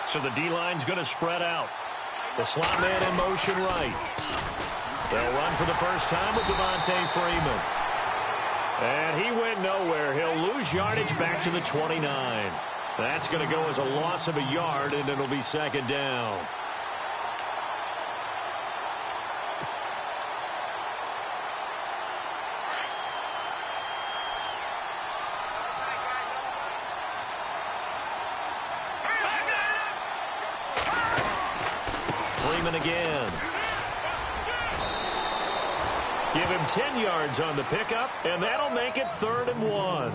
So the D-line's going to spread out. The slot man in motion right. They'll run for the first time with Devontae Freeman. And he went nowhere. He'll lose yardage back to the 29. That's going to go as a loss of a yard, and it'll be second down. Freeman again. Give him 10 yards on the pickup, and that'll make it 3rd and 1.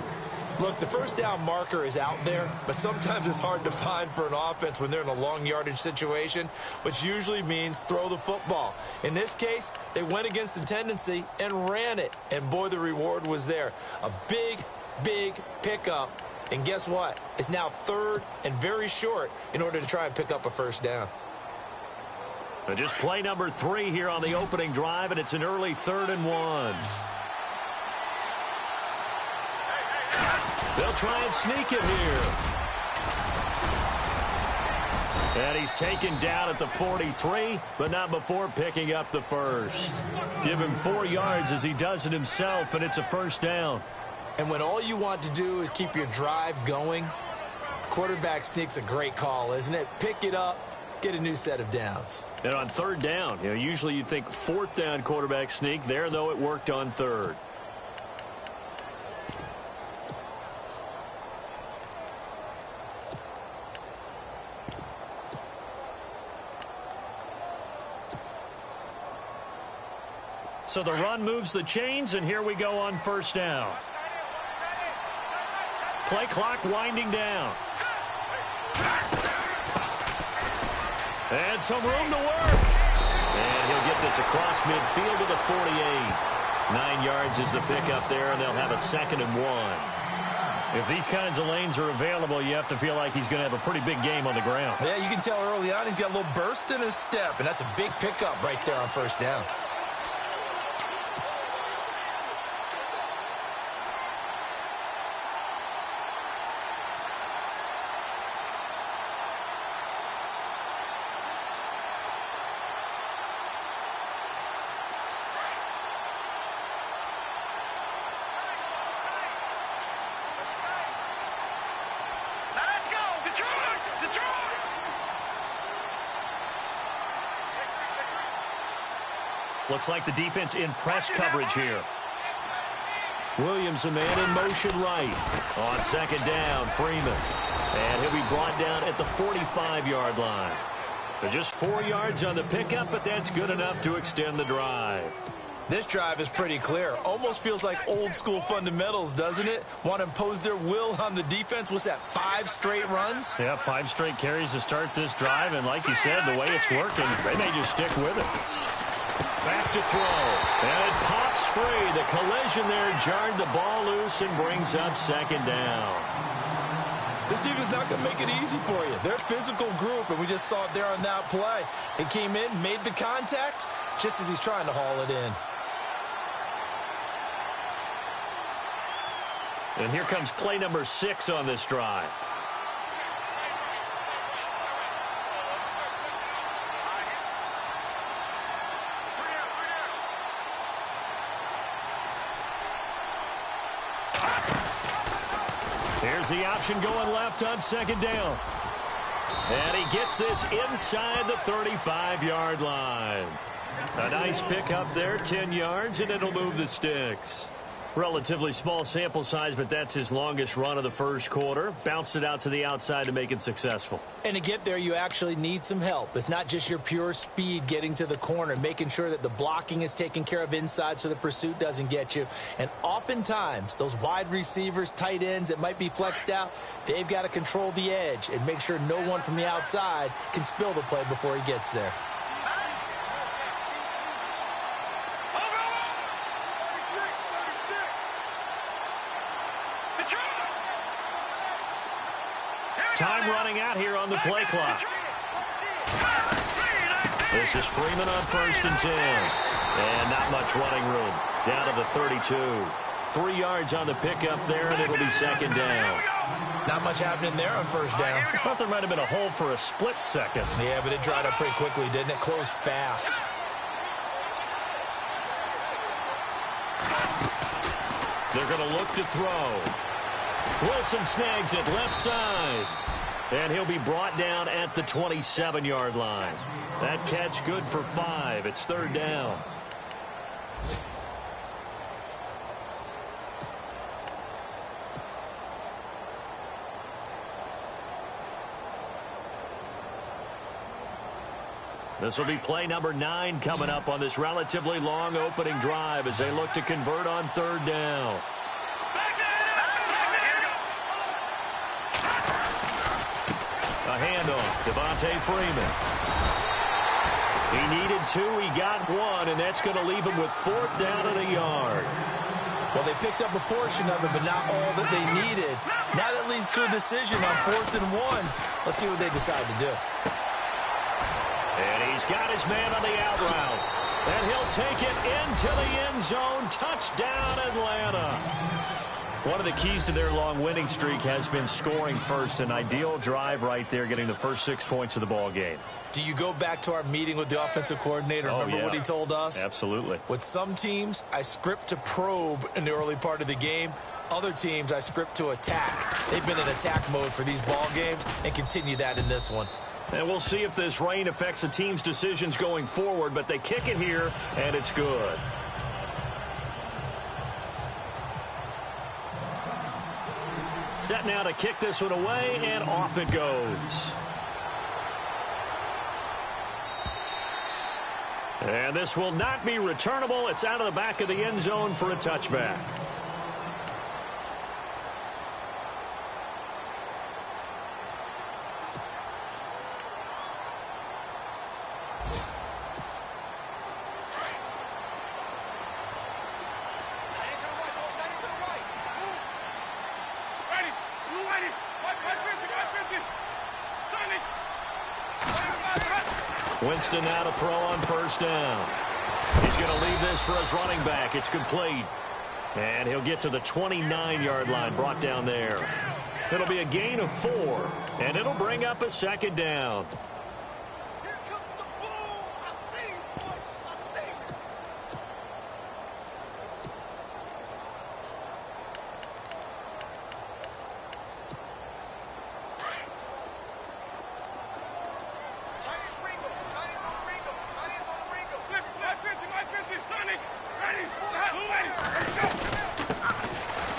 Look, the first down marker is out there, but sometimes it's hard to find for an offense when they're in a long yardage situation, which usually means throw the football. In this case, they went against the tendency and ran it, and boy, the reward was there. A big, big pickup, and guess what? It's now 3rd and very short in order to try and pick up a first down. And just play number 3 here on the opening drive, and it's an early 3rd and 1. They'll try and sneak it here. And he's taken down at the 43, but not before picking up the first. Give him 4 yards as he does it himself, and it's a first down. And when all you want to do is keep your drive going, quarterback sneak's a great call, isn't it? Pick it up, get a new set of downs. And on 3rd down, usually you think 4th down quarterback sneak. There, though, it worked on 3rd. So the run moves the chains, and here we go on 1st down. Play clock winding down. And some room to work. And he'll get this across midfield to the 48. 9 yards is the pickup there, and they'll have a 2nd and 1. If these kinds of lanes are available, you have to feel like he's going to have a pretty big game on the ground. Yeah, you can tell early on he's got a little burst in his step, and that's a big pickup right there on 1st down. Looks like the defense in press coverage here. Williams, a man in motion right. On 2nd down, Freeman. And he'll be brought down at the 45-yard line. They're just 4 yards on the pickup, but that's good enough to extend the drive. This drive is pretty clear. Almost feels like old-school fundamentals, doesn't it? Want to impose their will on the defense. What's that, 5 straight runs? Yeah, 5 straight carries to start this drive, and like you said, the way it's working, they may just stick with it. Back to throw, and it pops free. The collision there jarred the ball loose and brings up 2nd down. This defense is not going to make it easy for you. They're a physical group, and we just saw it there on that play. He came in, made the contact, just as he's trying to haul it in. And here comes play number 6 on this drive. Here's the option going left on 2nd down. And he gets this inside the 35-yard line. A nice pickup there, 10 yards, and it'll move the sticks. Relatively small sample size, but that's his longest run of the first quarter. Bounced it out to the outside to make it successful. And to get there, you actually need some help. It's not just your pure speed getting to the corner, making sure that the blocking is taken care of inside so the pursuit doesn't get you. And oftentimes, those wide receivers, tight ends that might be flexed out, they've got to control the edge and make sure no one from the outside can spill the play before he gets there. Time running out here on the play clock. This is Freeman on 1st and 10. And not much running room. Down to the 32. 3 yards on the pickup there, and it'll be 2nd down. Not much happening there on first down. I thought there might have been a hole for a split second. Yeah, but it dried up pretty quickly, didn't it? Closed fast. They're going to look to throw. Wilson snags it left side. And he'll be brought down at the 27-yard line. That catch good for 5. It's third down. This will be play number 9 coming up on this relatively long opening drive as they look to convert on third down. A handoff, Devontae Freeman. He needed 2, he got 1, and that's going to leave him with fourth down and a yard. Well, they picked up a portion of it, but not all that they needed. Now that leads to a decision on 4th and 1. Let's see what they decide to do. And he's got his man on the out route. And he'll take it into the end zone. Touchdown, Atlanta. One of the keys to their long winning streak has been scoring first. An ideal drive right there, getting the first 6 points of the ball game. Do you go back to our meeting with the offensive coordinator? Remember what he told us? Absolutely. With some teams, I script to probe in the early part of the game. Other teams, I script to attack. They've been in attack mode for these ball games and continue that in this one. And we'll see if this rain affects the team's decisions going forward, but they kick it here, and it's good. Set now to kick this one away, and off it goes. And this will not be returnable. It's out of the back of the end zone for a touchback. Winston now to throw on first down. He's going to leave this for his running back. It's complete. And he'll get to the 29-yard line, brought down there. It'll be a gain of 4, and it'll bring up a second down.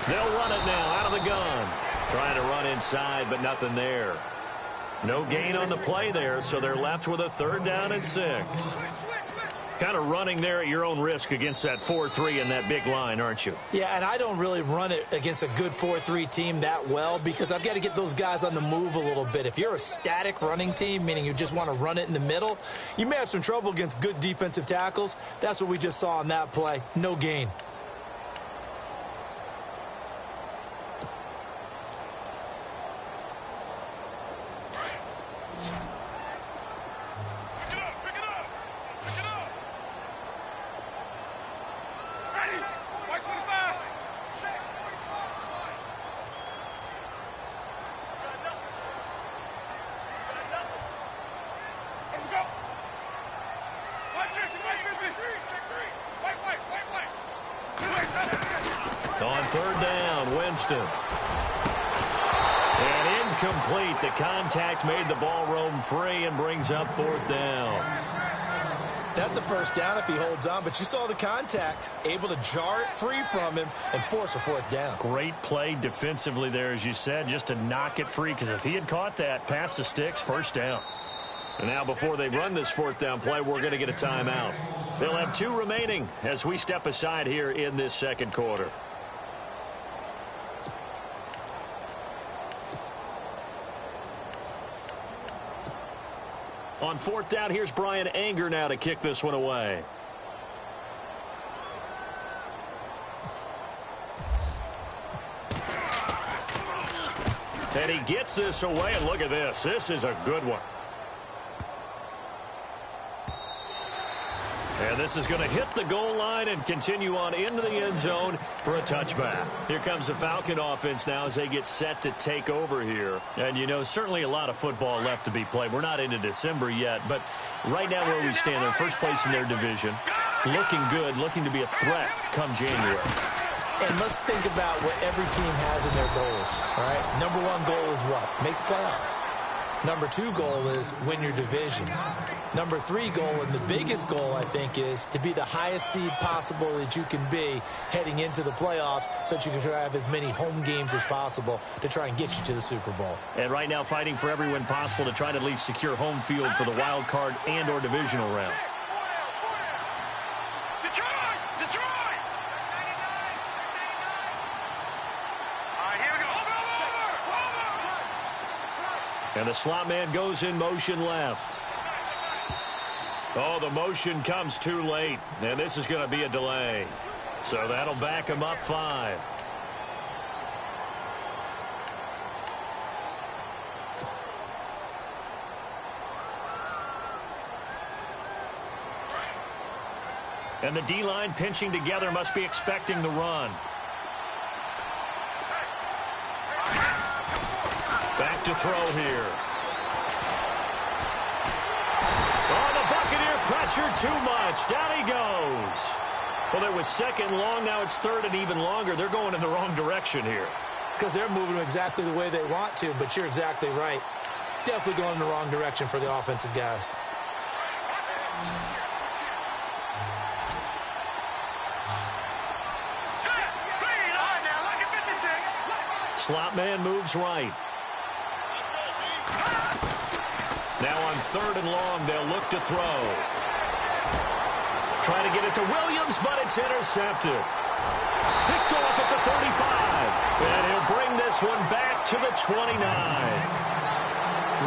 They'll run it now out of the gun. Trying to run inside, but nothing there. No gain on the play there, so they're left with a third down and 6. Kind of running there at your own risk against that 4-3 and that big line, aren't you? Yeah, and I don't really run it against a good 4-3 team that well because I've got to get those guys on the move a little bit. If you're a static running team, meaning you just want to run it in the middle, you may have some trouble against good defensive tackles. That's what we just saw on that play. No gain. On third down, Winston. And incomplete. The contact made the ball roam free and brings up fourth down. That's a first down if he holds on, but you saw the contact. Able to jar it free from him and force a fourth down. Great play defensively there, as you said, just to knock it free, because if he had caught that, past the sticks, first down. And now before they run this fourth down play, we're going to get a timeout. They'll have 2 remaining as we step aside here in this second quarter. On fourth down, here's Brian Anger now to kick this one away. And he gets this away, and look at this. This is a good one. And this is going to hit the goal line and continue on into the end zone for a touchback. Here comes the Falcon offense now as they get set to take over here. And, you know, certainly a lot of football left to be played. We're not into December yet, but right now where we stand, they're first place in their division. Looking good, looking to be a threat come January. And let's think about what every team has in their goals, all right? Number one goal is what? Make the playoffs. Number two goal is win your division. Number three goal, and the biggest goal, I think, is to be the highest seed possible that you can be heading into the playoffs so that you can try to have as many home games as possible to try and get you to the Super Bowl. And right now fighting for every win possible to try to at least secure home field for the wild card and or divisional round. And the slot man goes in motion left. Oh, the motion comes too late. And this is going to be a delay. So that'll back him up 5. And the D-line pinching together must be expecting the run. Back to throw here. Oh, the Buccaneer pressure too much. Down he goes. Well, there was second long. Now it's third and even longer. They're going in the wrong direction here. Because they're moving exactly the way they want to, but you're exactly right. Definitely going in the wrong direction for the offensive guys. Slot man moves right. Now on third and long, they'll look to throw. Trying to get it to Williams, but it's intercepted. Picked off at the 35. And he'll bring this one back to the 29.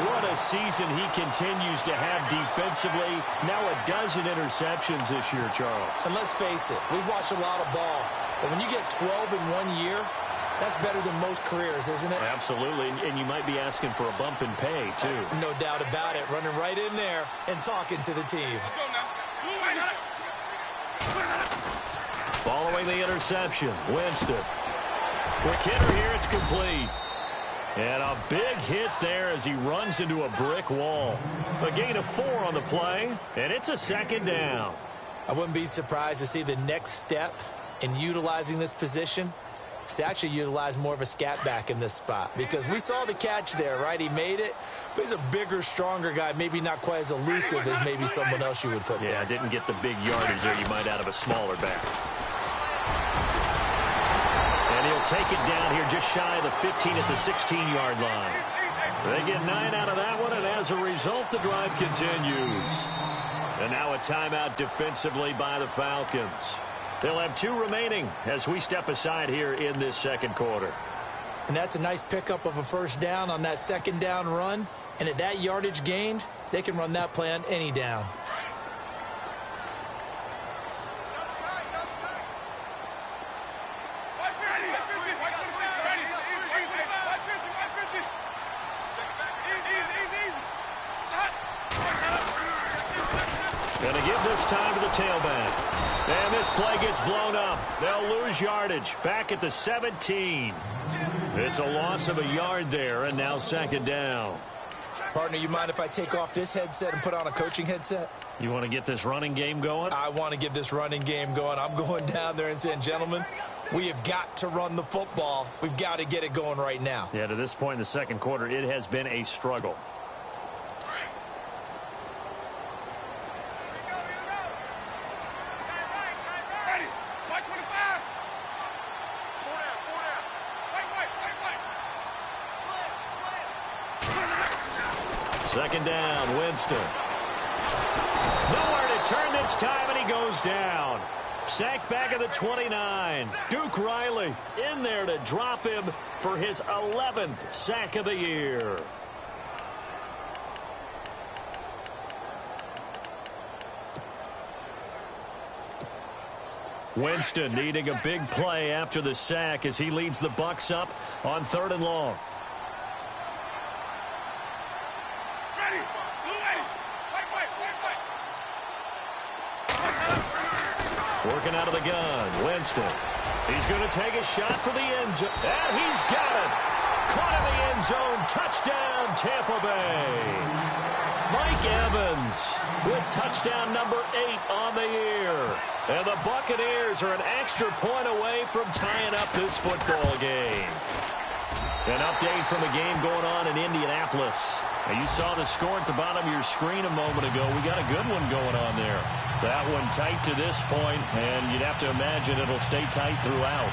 What a season he continues to have defensively. Now a dozen interceptions this year, Charles. And let's face it, we've watched a lot of ball. But when you get 12 in 1 year, that's better than most careers, isn't it? Absolutely, and you might be asking for a bump in pay, too. No doubt about it. Running right in there and talking to the team. Following the interception, Winston. Quick hitter here, it's complete. And a big hit there as he runs into a brick wall. A gain of 4 on the play, and it's a second down. I wouldn't be surprised to see the next step in utilizing this position to actually utilize more of a scat back in this spot, because we saw the catch there, right? He made it, but he's a bigger, stronger guy, maybe not quite as elusive as maybe someone else you would put there. Yeah, didn't get the big yardage there you might out of a smaller back. And he'll take it down here just shy of the 15 at the 16-yard line. They get 9 out of that one, and as a result, the drive continues. And now a timeout defensively by the Falcons. They'll have 2 remaining as we step aside here in this second quarter. And that's a nice pickup of a first down on that second down run. And at that yardage gained, they can run that play on any down. Going to give this time to the tailback. And this play gets blown up. They'll lose yardage back at the 17. It's a loss of a yard there, and now second down. Partner, you mind if I take off this headset and put on a coaching headset? You want to get this running game going? I want to get this running game going. I'm going down there and saying, gentlemen, we have got to run the football. We've got to get it going right now. Yeah, to this point in the second quarter, it has been a struggle. Second down, Winston. Nowhere to turn this time, and he goes down. Sacked back at the 29. Duke Riley in there to drop him for his 11th sack of the year. Winston needing a big play after the sack as he leads the Bucs up on 3rd and long. Working out of the gun. Winston. He's going to take a shot for the end zone. And he's got it. Caught in the end zone. Touchdown, Tampa Bay. Mike Evans with touchdown number 8 on the year. And the Buccaneers are an extra point away from tying up this football game. An update from the game going on in Indianapolis. Now, you saw the score at the bottom of your screen a moment ago. We got a good one going on there. That one tight to this point, and you'd have to imagine it'll stay tight throughout.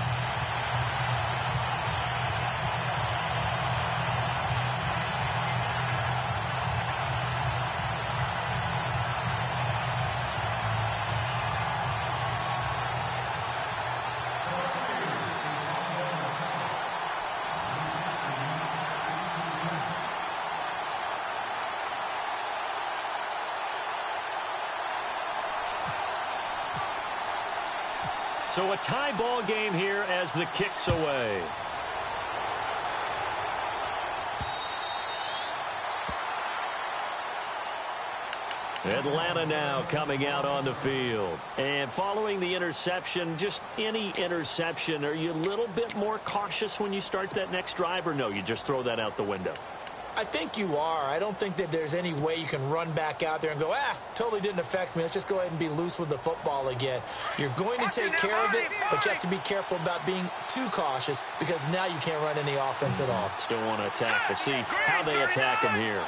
So a tie ball game here as the kick's away. Atlanta now coming out on the field. And following the interception, just any interception, are you a little bit more cautious when you start that next drive, or no, you just throw that out the window? I think you are. I don't think that there's any way you can run back out there and go, totally didn't affect me. Let's just go ahead and be loose with the football again. You're going to take care of it, but you have to be careful about being too cautious because now you can't run any offense at all. Still want to attack. We'll see how they attack him here.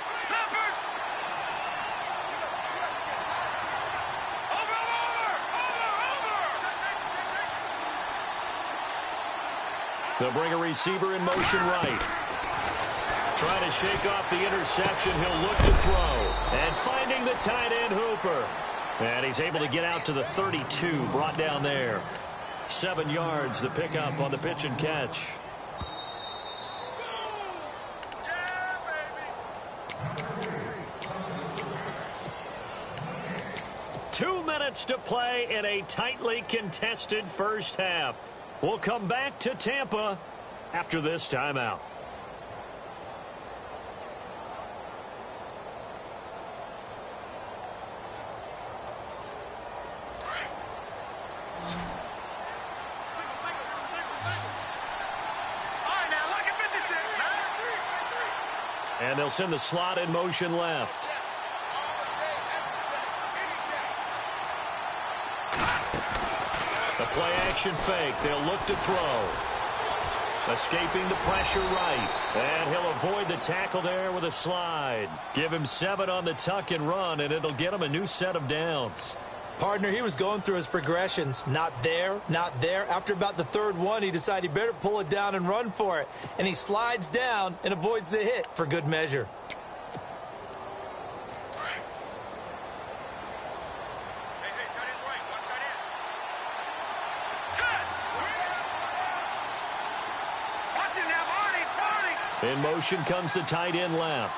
They'll bring a receiver in motion right. Trying to shake off the interception. He'll look to throw. And finding the tight end, Hooper. And he's able to get out to the 32. Brought down there. 7 yards, the pickup on the pitch and catch. Two minutes to play in a tightly contested first half. We'll come back to Tampa after this timeout. And they'll send the slot in motion left. The play action fake. They'll look to throw. Escaping the pressure right. And he'll avoid the tackle there with a slide. Give him 7 on the tuck and run, and it'll get him a new set of downs. Partner, he was going through his progressions. Not there, not there. After about the third one, he decided he better pull it down and run for it. And he slides down and avoids the hit for good measure. In motion comes the tight end left.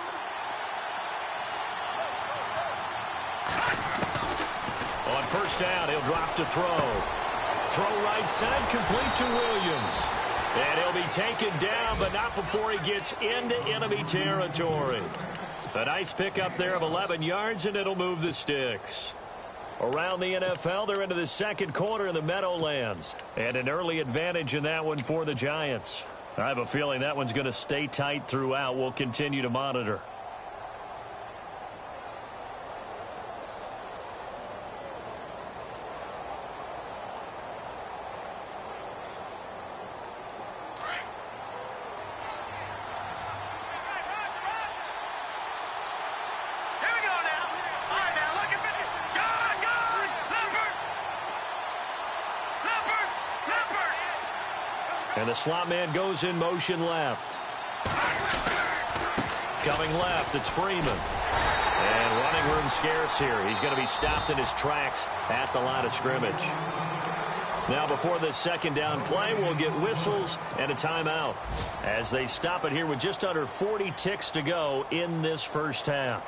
On first down, he'll drop to throw. Throw right side, complete to Williams. And he'll be taken down, but not before he gets into enemy territory. A nice pickup there of 11 yards, and it'll move the sticks. Around the NFL, they're into the second quarter in the Meadowlands. And an early advantage in that one for the Giants. I have a feeling that one's going to stay tight throughout. We'll continue to monitor. And the slot man goes in motion left. Coming left, it's Freeman. And running room scarce here. He's going to be stopped in his tracks at the line of scrimmage. Now before this second down play, we'll get whistles and a timeout as they stop it here with just under 40 ticks to go in this first half.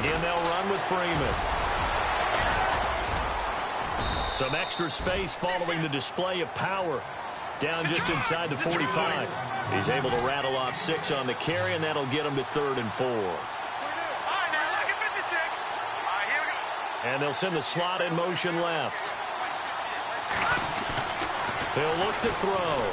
Again, they'll run with Freeman. Some extra space following the display of power. Down just inside the 45. He's able to rattle off 6 on the carry, and that'll get him to 3rd and 4. And they'll send the slot in motion left. He'll look to throw.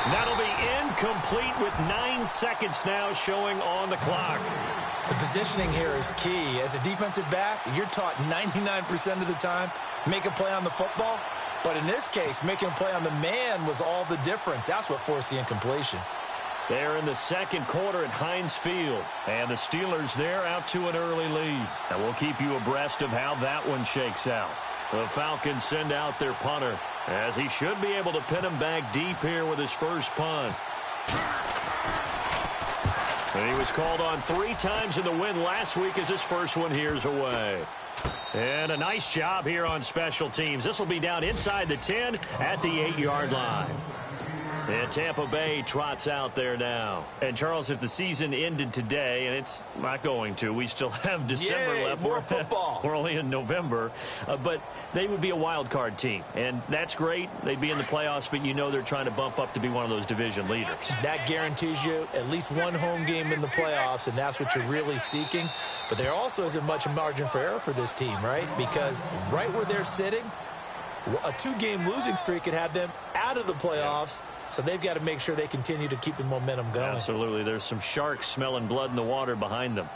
That'll be incomplete with 9 seconds now showing on the clock. The positioning here is key. As a defensive back, you're taught 99% of the time, make a play on the football. But in this case, making a play on the man was all the difference. That's what forced the incompletion. They're in the second quarter at Heinz Field. And the Steelers there out to an early lead. And we'll keep you abreast of how that one shakes out. The Falcons send out their punter, as he should be able to pin him back deep here with his first punt. And he was called on 3 times in the win last week as his first one here's away. And a nice job here on special teams. This will be down inside the 10 at the 8-yard line. And Tampa Bay trots out there now. And, Charles, if the season ended today, and it's not going to, we still have December left. More football. We're only in November. But they would be a wild card team. And that's great. They'd be in the playoffs, but you know they're trying to bump up to be one of those division leaders. That guarantees you at least one home game in the playoffs, and that's what you're really seeking. But there also isn't much margin for error for this team, right? Because right where they're sitting, a 2-game losing streak could have them out of the playoffs. So they've got to make sure they continue to keep the momentum going. Absolutely. There's some sharks smelling blood in the water behind them.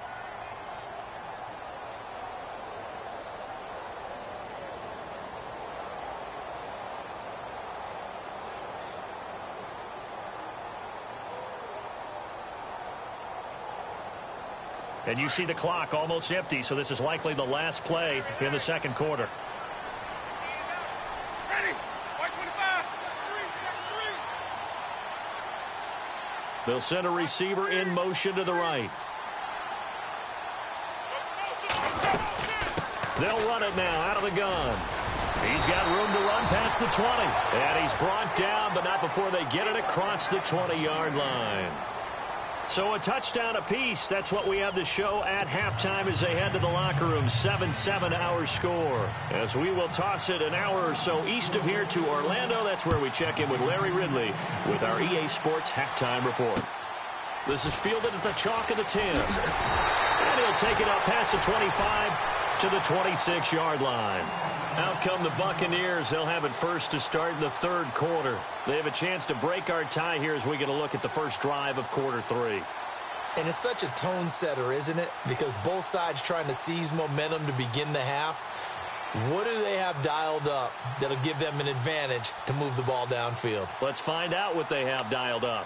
And you see the clock almost empty, so this is likely the last play in the second quarter. They'll send a receiver in motion to the right. They'll run it now out of the gun. He's got room to run past the 20. And he's brought down, but not before they get it across the 20-yard line. So a touchdown apiece. That's what we have to show at halftime as they head to the locker room. 7-7 our score. As we will toss it an hour or so east of here to Orlando. That's where we check in with Larry Ridley with our EA Sports halftime report. This is fielded at the chalk of the 10. And he'll take it up past the 25 to the 26-yard line. Out come the Buccaneers. They'll have it first to start in the third quarter. They have a chance to break our tie here as we get a look at the first drive of quarter 3. And it's such a tone setter, isn't it? Because both sides trying to seize momentum to begin the half. What do they have dialed up that'll give them an advantage to move the ball downfield? Let's find out what they have dialed up.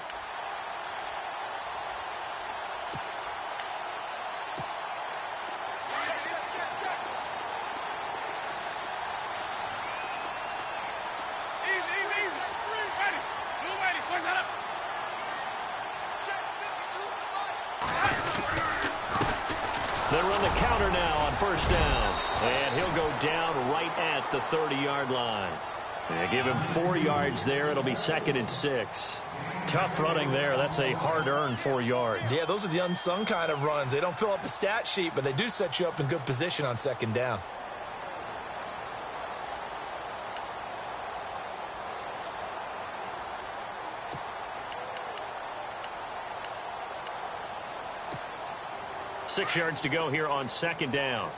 They run the counter now on first down. And he'll go down right at the 30-yard line. And give him 4 yards there. It'll be 2nd and 6. Tough running there. That's a hard-earned 4 yards. Yeah, those are the unsung kind of runs. They don't fill up the stat sheet, but they do set you up in good position on second down. Six yards to go here on second down.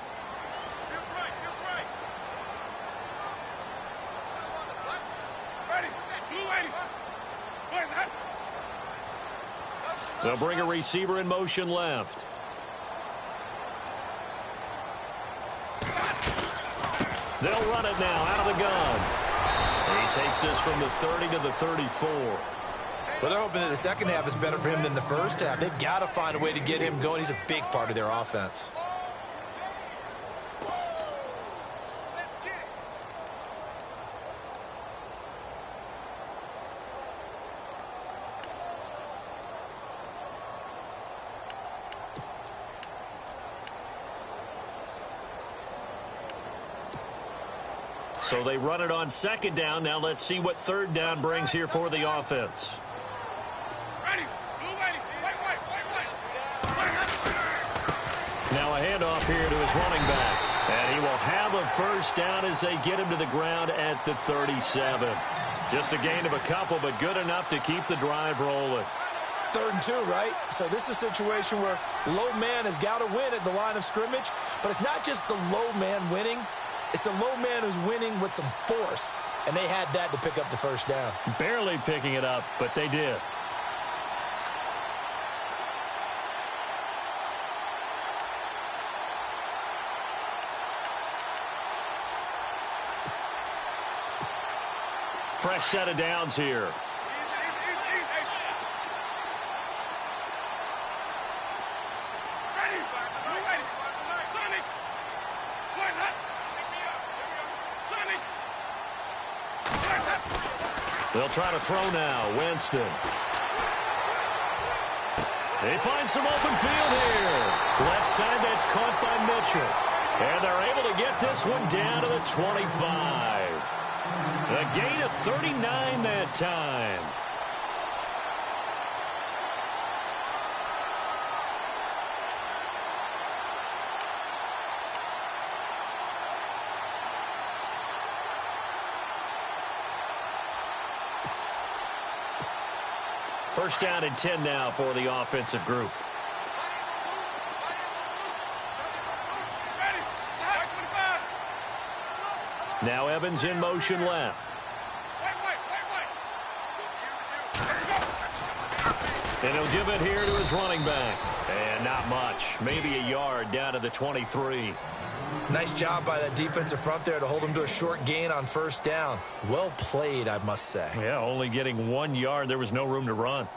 They'll bring a receiver in motion left. They'll run it now out of the gun. And he takes this from the 30 to the 34. Well, they're hoping that the second half is better for him than the first half. They've got to find a way to get him going. He's a big part of their offense. So they run it on second down. Now let's see what third down brings here for the offense. Now a handoff here to his running back. And he will have a first down as they get him to the ground at the 37. Just a gain of a couple, but good enough to keep the drive rolling. 3rd and 2, right? So this is a situation where low man has got to win at the line of scrimmage, but it's not just the low man winning. It's the low man who's winning with some force, and they had that to pick up the first down. Barely picking it up, but they did. Fresh set of downs here. They'll try to throw now. Winston. They find some open field here. Left side, that's caught by Mitchell. And they're able to get this one down to the 25. A gain of 39 that time. First down and 10 now for the offensive group. Now Evans in motion left. And he'll give it here to his running back. And not much. Maybe a yard down to the 23. Nice job by that defensive front there to hold him to a short gain on first down. Well played, I must say. Yeah, only getting 1 yard. There was no room to run.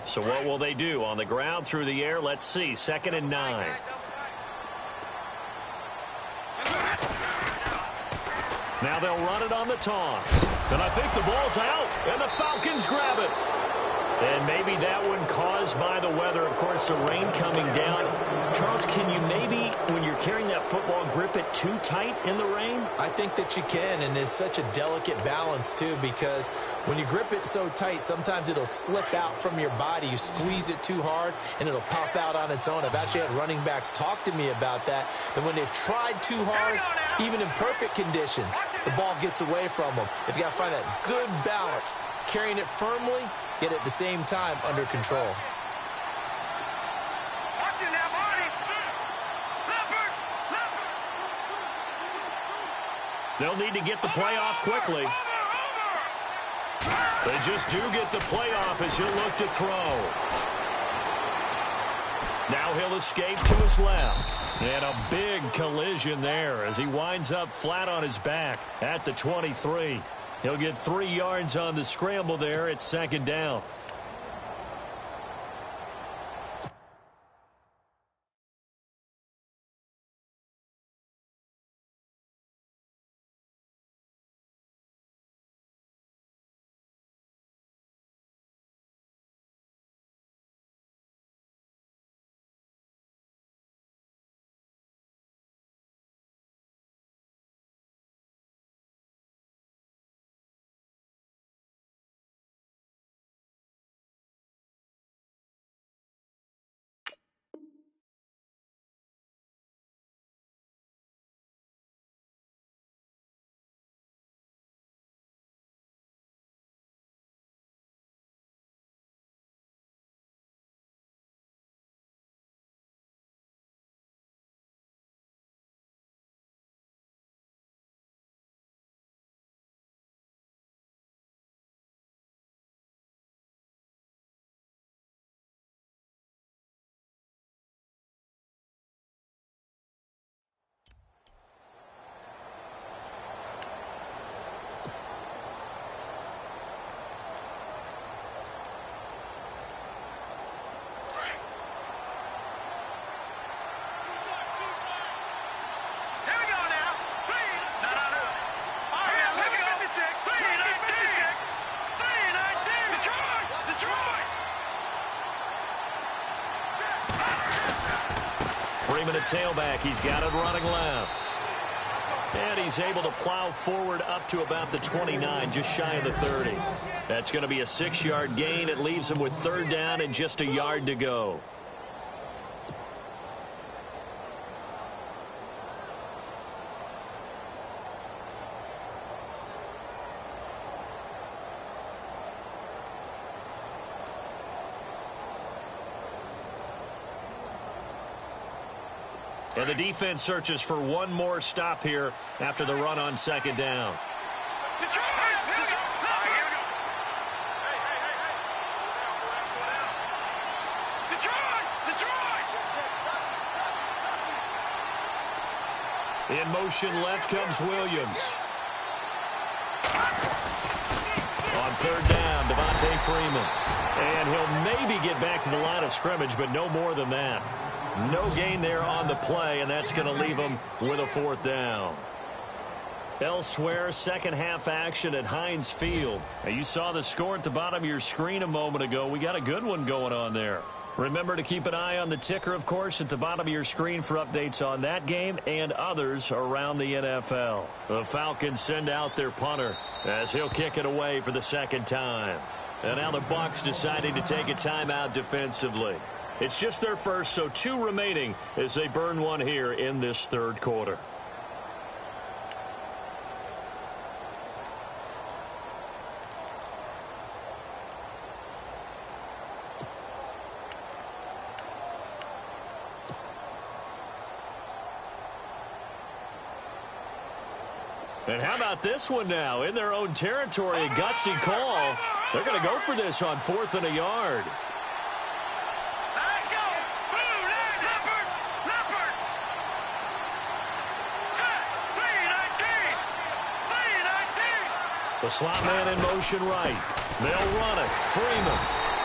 So what will they do? On the ground, through the air? Let's see. 2nd and 9. Now they'll run it on the toss. And I think the ball's out. And the Falcons grab it. And maybe that one caused by the weather. Of course, the rain coming down. Charles, can you maybe, when you're carrying that football, grip it too tight in the rain? I think that you can, and it's such a delicate balance, too, because when you grip it so tight, sometimes it'll slip out from your body. You squeeze it too hard, and it'll pop out on its own. I've actually had running backs talk to me about that when they've tried too hard, even in perfect conditions, the ball gets away from them. If you got to find that good balance, carrying it firmly, yet at the same time under control. They'll need to get the play off quickly. They just do get the play off as he'll look to throw. Now he'll escape to his left. And a big collision there as he winds up flat on his back at the 23. He'll get 3 yards on the scramble there at 2nd down. Freeman at tailback. He's got it running left. And he's able to plow forward up to about the 29, just shy of the 30. That's going to be a 6-yard gain. It leaves him with 3rd down and just a yard to go. And the defense searches for one more stop here after the run on 2nd down. In motion left comes Williams. On 3rd down, Devontae Freeman. And he'll maybe get back to the line of scrimmage, but no more than that. No gain there on the play, and that's going to leave him with a 4th down. Elsewhere, second half action at Heinz Field. Now, you saw the score at the bottom of your screen a moment ago. We got a good one going on there. Remember to keep an eye on the ticker, of course, at the bottom of your screen for updates on that game and others around the NFL. The Falcons send out their punter as he'll kick it away for the 2nd time. And now the Bucs deciding to take a timeout defensively. It's just their first, so 2 remaining as they burn one here in this 3rd quarter. And how about this one now? In their own territory, a gutsy call. They're going to go for this on 4th and a yard. The slot man in motion right. They'll run it. Freeman.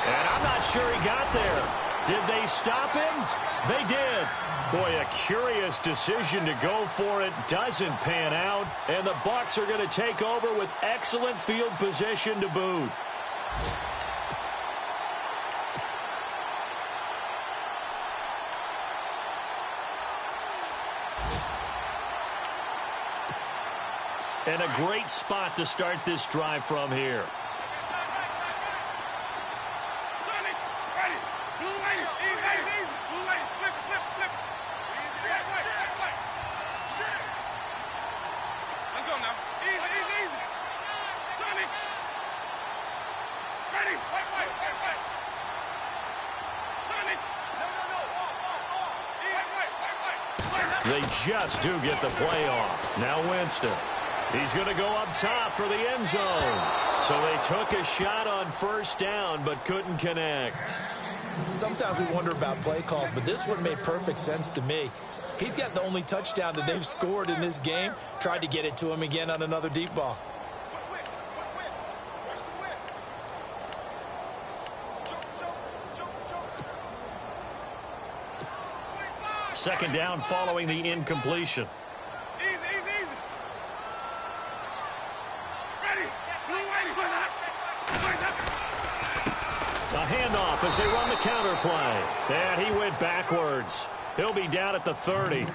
And I'm not sure he got there. Did they stop him? They did. Boy, a curious decision to go for it. Doesn't pan out. And the Bucs are going to take over with excellent field position to boot. And a great spot to start this drive from here. They just do get the play off. Now Winston. He's going to go up top for the end zone. So they took a shot on 1st down but couldn't connect. Sometimes we wonder about play calls, but this one made perfect sense to me. He's got the only touchdown that they've scored in this game. Tried to get it to him again on another deep ball. Second down following the incompletion. A handoff as they run the counter play. And he went backwards. He'll be down at the 30.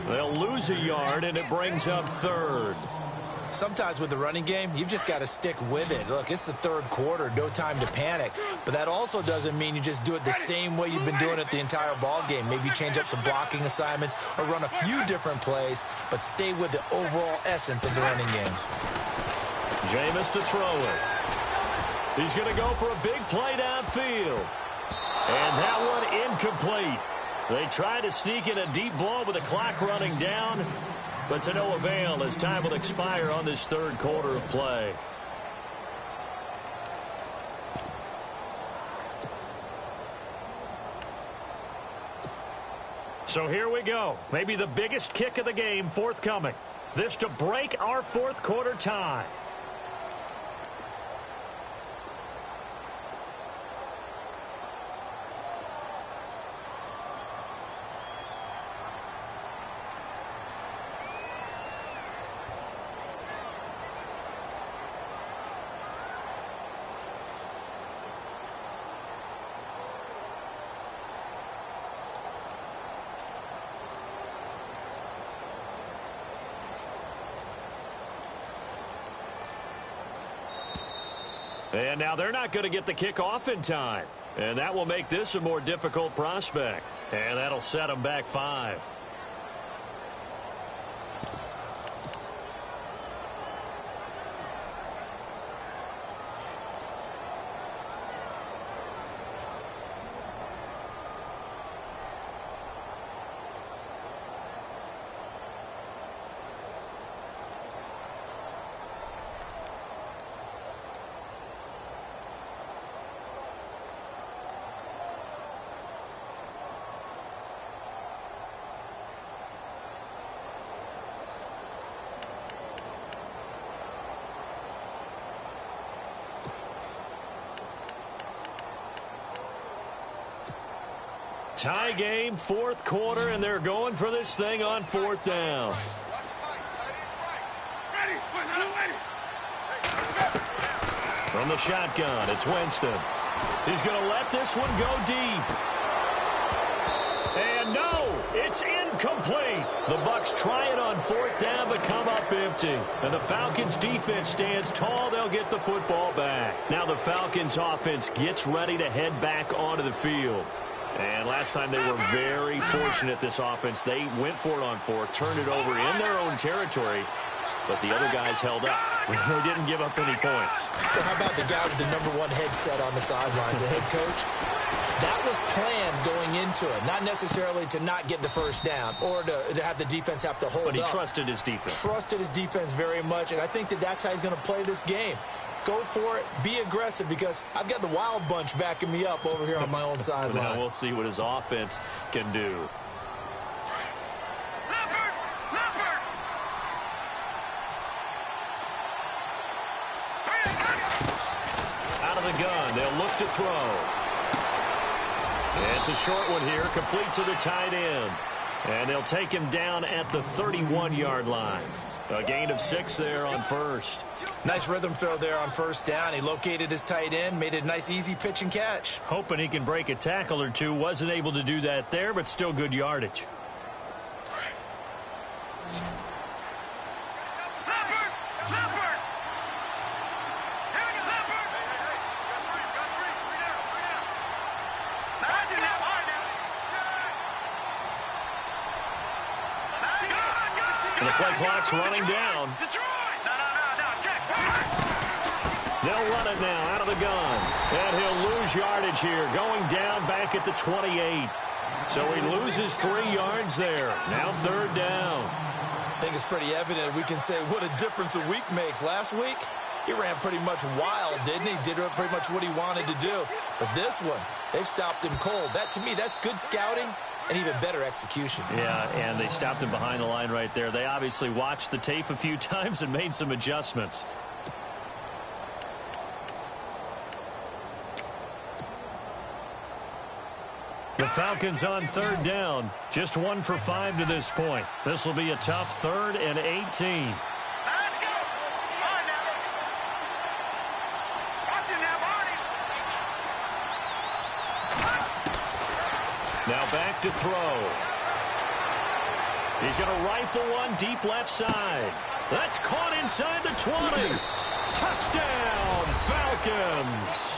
They'll lose a yard, and it brings up 3rd. Sometimes with the running game, you've just got to stick with it. Look, it's the 3rd quarter, no time to panic. But that also doesn't mean you just do it the same way you've been doing it the entire ball game. Maybe change up some blocking assignments or run a few different plays, but stay with the overall essence of the running game. Jameis to throw it. He's going to go for a big play downfield. And that one incomplete. They try to sneak in a deep ball with the clock running down, but to no avail as time will expire on this 3rd quarter of play. So here we go. Maybe the biggest kick of the game forthcoming. This to break our 4th quarter tie. And now they're not going to get the kickoff in time. And that will make this a more difficult prospect. And that'll set them back 5. Tie game, 4th quarter, and they're going for this thing on 4th down. From the shotgun, it's Winston. He's going to let this one go deep. And no, it's incomplete. The Bucs try it on 4th down, but come up empty. And the Falcons defense stands tall. They'll get the football back. Now the Falcons offense gets ready to head back onto the field. And last time they were very fortunate, this offense. They went for it on 4th, turned it over in their own territory, but the other guys held up. They didn't give up any points. So how about the guy with the #1 headset on the sidelines, the head coach? That was planned going into it, not necessarily to not get the first down or to have the defense have to hold up. But he trusted his defense. Trusted his defense very much, and I think that's how he's going to play this game. Go for it. Be aggressive, because I've got the wild bunch backing me up over here on my own sideline. Now we'll see what his offense can do. Out of the gun, they'll look to throw. It's a short one here, complete to the tight end. And they'll take him down at the 31-yard line. A gain of 6 there on 1st. Nice rhythm throw there on 1st down. He located his tight end, made it a nice, easy pitch and catch. Hoping he can break a tackle or two. Wasn't able to do that there, but still good yardage. And the play clock's running down. They'll run it now out of the gun. And he'll lose yardage here, going down back at the 28. So he loses 3 yards there. Now 3rd down. I think it's pretty evident. We can say what a difference a week makes. Last week, he ran pretty much wild, didn't he? Did pretty much what he wanted to do. But this one, they've stopped him cold. That, to me, that's good scouting and even better execution. Yeah, and they stopped him behind the line right there. They obviously watched the tape a few times and made some adjustments. The Falcons on 3rd down. Just 1 for 5 to this point. This will be a tough 3rd and 18. Let's go. On now. Watch it now, Barney. Now back to throw. He's going to rifle one deep left side. That's caught inside the 20. Touchdown, Falcons.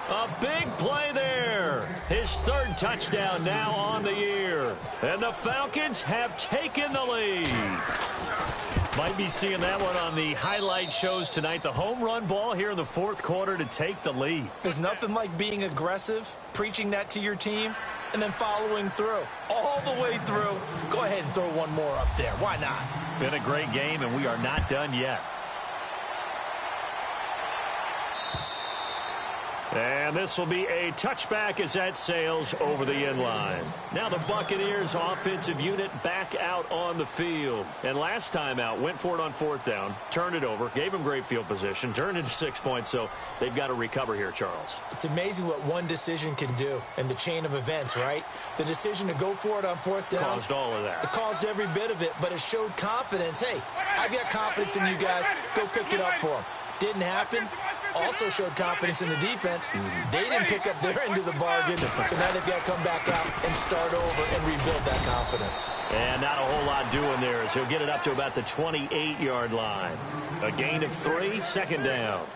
A big play there. His 3rd touchdown now on the year. And the Falcons have taken the lead. Might be seeing that one on the highlight shows tonight. The home run ball here in the 4th quarter to take the lead. There's nothing like being aggressive, preaching that to your team, and then following through. All the way through. Go ahead and throw one more up there. Why not? Been a great game, and we are not done yet. And this will be a touchback as that sails over the end line. Now the Buccaneers offensive unit back out on the field. And last time out, went for it on 4th down, turned it over, gave them great field position, turned into 6 points, so they've got to recover here, Charles. It's amazing what one decision can do in the chain of events, right? The decision to go for it on 4th down. Caused all of that. It caused every bit of it, but it showed confidence. Hey, I've got confidence in you guys. Go pick it up for them. Didn't happen. Also showed confidence in the defense. They didn't pick up their end of the bargain, so now they've got to come back out and start over and rebuild that confidence. And not a whole lot doing there as he'll get it up to about the 28-yard line. A gain of 3, 2nd down.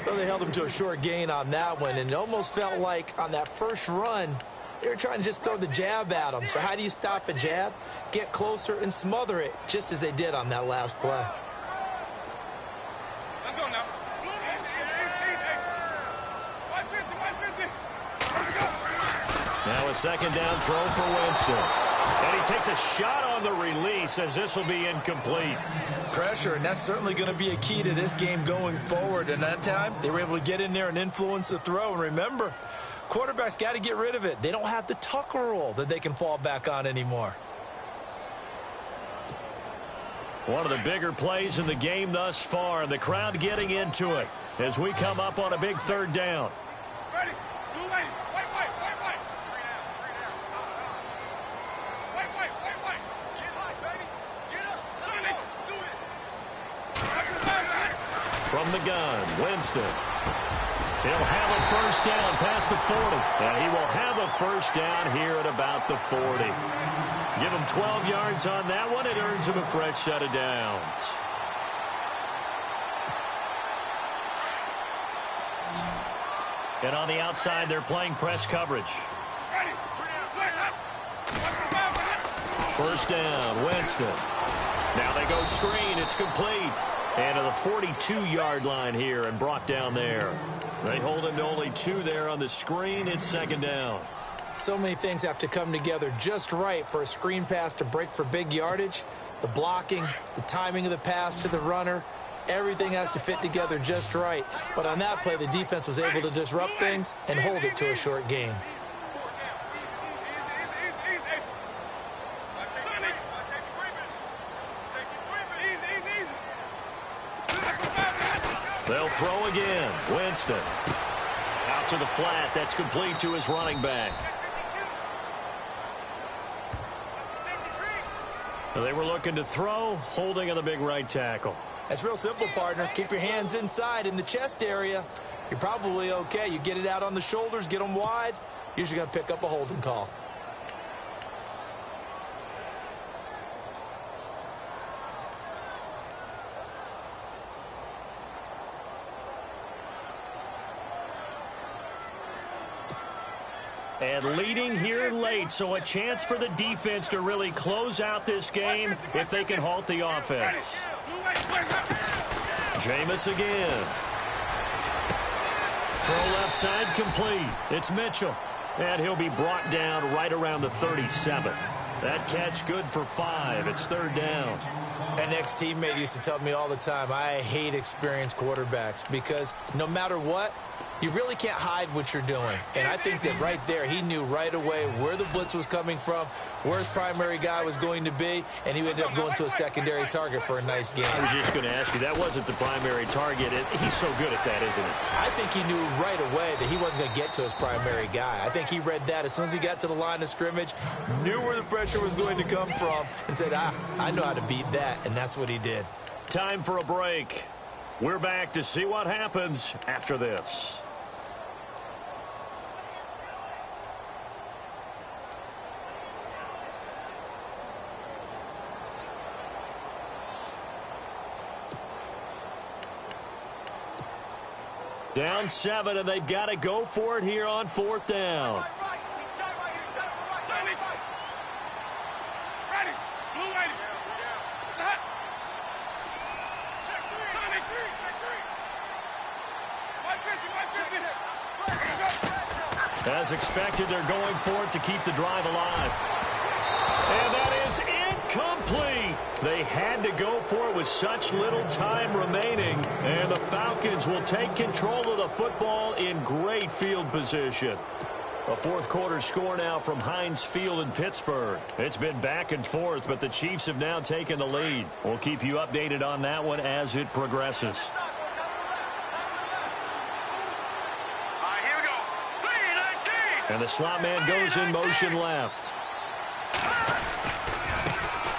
Well, they held him to a short gain on that one, and it almost felt like on that first run, they were trying to just throw the jab at him. So how do you stop a jab? Get closer and smother it, just as they did on that last play. Let's go now. Now a second down throw for Winston. And he takes a shot on the release as this will be incomplete. Pressure, and that's certainly going to be a key to this game going forward. And that time, they were able to get in there and influence the throw. And remember, quarterbacks got to get rid of it. They don't have the tuck rule that they can fall back on anymore. One of the bigger plays in the game thus far, and the crowd getting into it as we come up on a big third down. Ready. Blue lady. White. White. Get high, baby. Get up. Do it. From the gun, Winston. He'll have a first down past the 40. And he will have a first down here at about the 40. Give him 12 yards on that one. It earns him a fresh set of downs. And on the outside, they're playing press coverage. Ready. First down, Winston. Now they go screen. It's complete. And to the 42-yard line here and brought down there. They hold him to only 2 there on the screen. It's second down. So many things have to come together just right for a screen pass to break for big yardage. The blocking, the timing of the pass to the runner, everything has to fit together just right. But on that play, the defense was able to disrupt things and hold it to a short gain. They'll throw again. Winston. Out to the flat. That's complete to his running back. They were looking to throw, holding on the big right tackle. That's real simple, partner. Keep your hands inside in the chest area. You're probably okay. You get it out on the shoulders, get them wide. Usually going to pick up a holding call. And leading here late, so a chance for the defense to really close out this game if they can halt the offense. Jameis again. Throw left side complete. It's Mitchell. And he'll be brought down right around the 37. That catch good for 5. It's third down. An ex-teammate used to tell me all the time, I hate experienced quarterbacks because no matter what, you really can't hide what you're doing. And I think that right there, he knew right away where the blitz was coming from, where his primary guy was going to be, and he ended up going to a secondary target for a nice game. I was just going to ask you, that wasn't the primary target. He's so good at that, isn't he? I think he knew right away that he wasn't going to get to his primary guy. I think he read that as soon as he got to the line of scrimmage, knew where the pressure was going to come from, and said, I know how to beat that, and that's what he did. Time for a break. We're back to see what happens after this. Down 7, and they've got to go for it here on fourth down. As expected, they're going for it to keep the drive alive. And that is incomplete. They had to go for it with such little time remaining. And the Falcons will take control of the football in great field position. A fourth quarter score now from Heinz Field in Pittsburgh. It's been back and forth, but the Chiefs have now taken the lead. We'll keep you updated on that one as it progresses. And the slot man goes in motion left.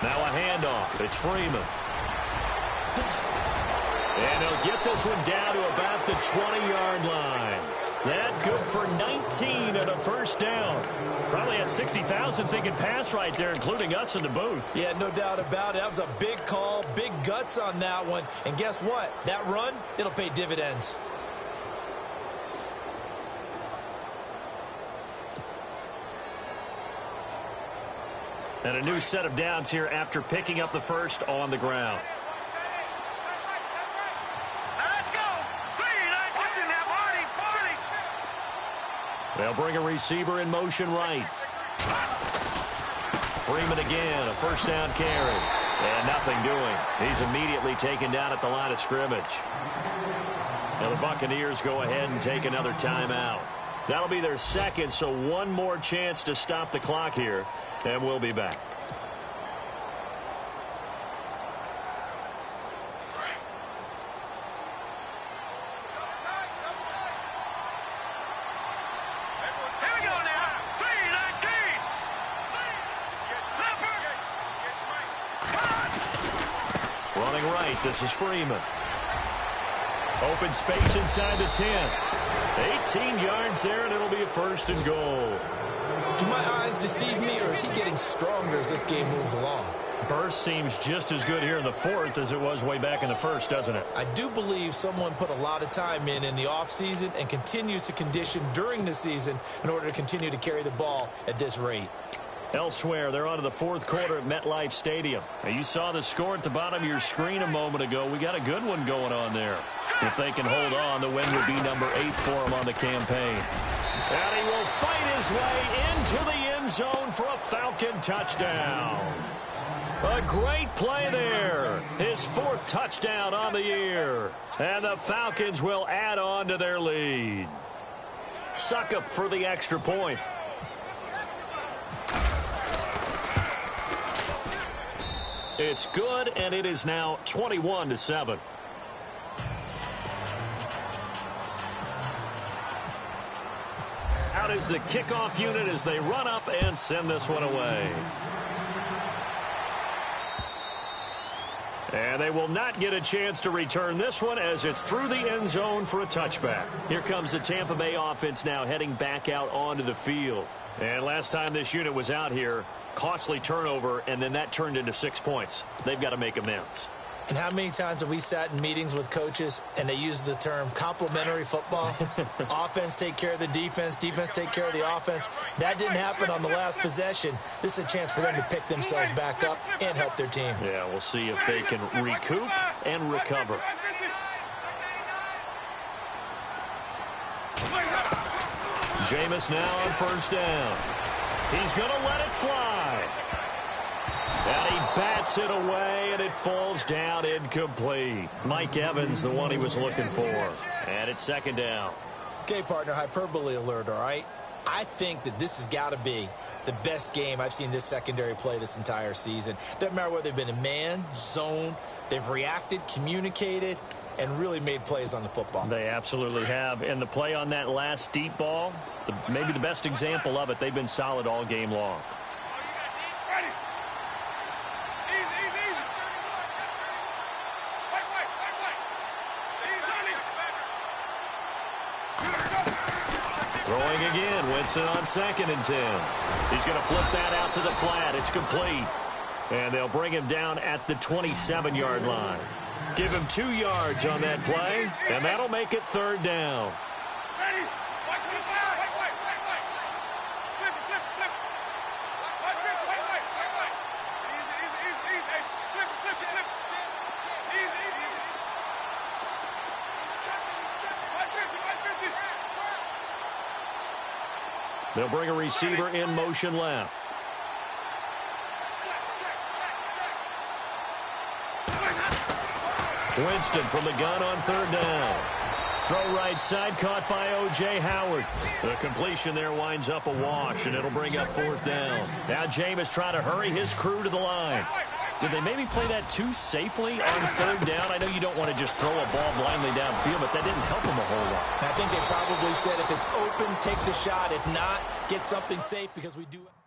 Now a handoff. It's Freeman. And he'll get this one down to about the 20-yard line. That good for 19 and a first down. Probably had 60,000 thinking pass right there, including us in the booth. Yeah, no doubt about it. That was a big call, big guts on that one. And guess what? That run, it'll pay dividends. And a new set of downs here after picking up the first on the ground. They'll bring a receiver in motion right. Freeman again, a first down carry. And nothing doing. He's immediately taken down at the line of scrimmage. Now the Buccaneers go ahead and take another timeout. That'll be their second, so one more chance to stop the clock here, and we'll be back. Running right, this is Freeman. Open space inside the 10. 18 yards there, and it'll be a first and goal. Do my eyes deceive me, or is he getting stronger as this game moves along? Burst seems just as good here in the fourth as it was way back in the first, doesn't it? I do believe someone put a lot of time in the offseason and continues to condition during the season in order to continue to carry the ball at this rate. Elsewhere, they're on to the fourth quarter at MetLife Stadium. Now, you saw the score at the bottom of your screen a moment ago. We got a good one going on there. If they can hold on, the win would be number 8 for them on the campaign. And he will fight his way into the end zone for a Falcon touchdown. A great play there. His 4th touchdown on the year. And the Falcons will add on to their lead. Suckup for the extra point. It's good, and it is now 21-7. Out is the kickoff unit as they run up and send this one away. And they will not get a chance to return this one as it's through the end zone for a touchback. Here comes the Tampa Bay offense now heading back out onto the field. And last time this unit was out here, costly turnover, and then that turned into 6 points. They've got to make amends. And how many times have we sat in meetings with coaches and they use the term complementary football? Offense take care of the defense, defense take care of the offense. That didn't happen on the last possession. This is a chance for them to pick themselves back up and help their team. Yeah, we'll see if they can recoup and recover. Jameis now on first down. He's going to let it fly. And he bats it away, and it falls down incomplete. Mike Evans, the one he was looking for. And it's second down. Okay, partner, hyperbole alert, all right? I think that this has got to be the best game I've seen this secondary play this entire season. Doesn't matter whether they've been in man, zone, they've reacted, communicated, and really made plays on the football. They absolutely have. And the play on that last deep ball, maybe the best example of it, they've been solid all game long. Throwing again, Winston on 2nd and 10. He's going to flip that out to the flat. It's complete. And they'll bring him down at the 27-yard line. Give him 2 yards on that play, and that'll make it third down. They'll bring a receiver in motion left. Winston from the gun on third down. Throw right side, caught by O.J. Howard. The completion there winds up a wash, and it'll bring up fourth down. Now Jameis trying to hurry his crew to the line. Did they maybe play that too safely on third down? I know you don't want to just throw a ball blindly downfield, but that didn't help him a whole lot. I think they probably said if it's open, take the shot. If not, get something safe because we do it.